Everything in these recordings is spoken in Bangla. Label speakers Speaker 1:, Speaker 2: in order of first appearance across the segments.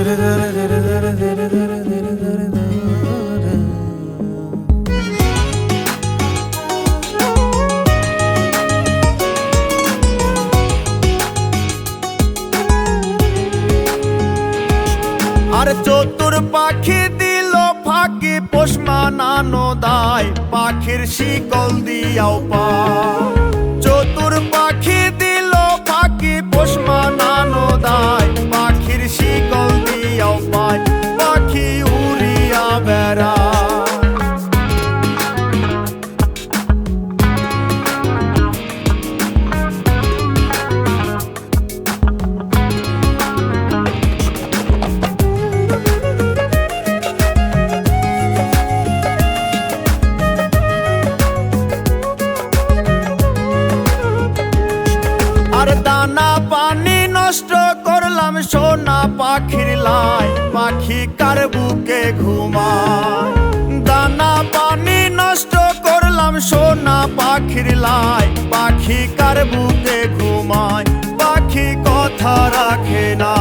Speaker 1: আর চতুর পাখি দিল ফাঁকি পোষ মানানো দায়, পাখির শিকল দিয়াও পায়। চতুর পাখি দিল ফাঁকি পোষ মানানো দায়, পাখির শিকল দিয়াও পায়, পাখি উড়িয়া বেড়ায়। আর দানা পানি নষ্ট করলাম সোনা পাখির লাই, পাখি কার বুকে ঘুমায়। দানা পানি নষ্ট করলাম সোনা পাখির লাই, পাখি কার বুকে ঘুমায়, পাখি কথা রাখে না।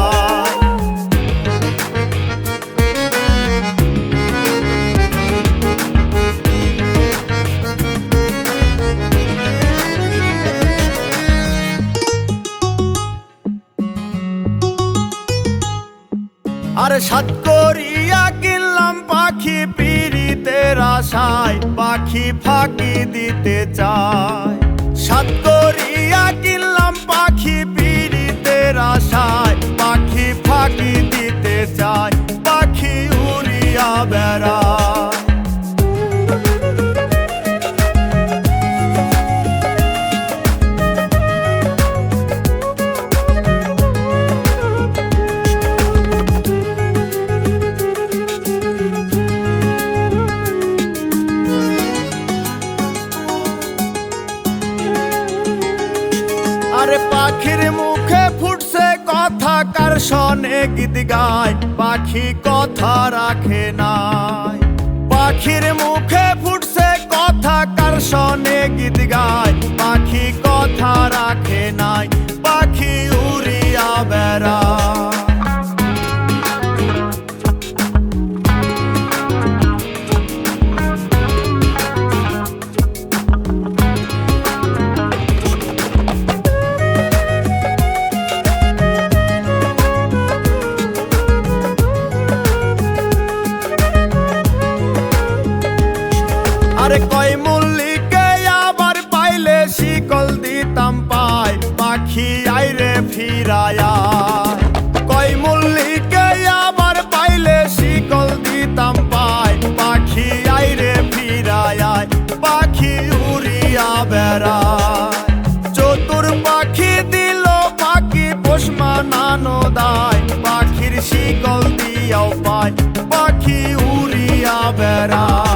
Speaker 1: আর সাত করিয়া কিনলাম পাখি পীড়িতের আশায়, পাখি ফাঁকি দিতে চায়। সাত করিয়া কিনলাম পাখি পীড়িতের আশায়, পাখি ফাঁকি দিতে চায়, পাখি উড়িয়া বেড়ায়। আরে পাখির মুখে ফুটছে কথা, কার শনে গীত গায়, পাখি কথা রাখে নাই। পাখির মুখে ফুটছে কথা, কার শনে গীত গায়, পাখি কথা রাখে নাই, পাখি উড়িয়া বেড়ায়। আরে কয় মল্লিকে আবার পাইলে শিকল দিতাম পায়, পাখি আইরে ফিরায়া। কয় মল্লিকে আবার পাইলে শিকল দিতাম পায়, পাখি আইরে ফিরায়া, পাখি উড়িয়া বেড়ায়। চতুর পাখি দিল পাখি পোষ মানানো দায়, পাখির শিকল দিয়াও পায়, পাখি উড়িয়া বেড়ায়।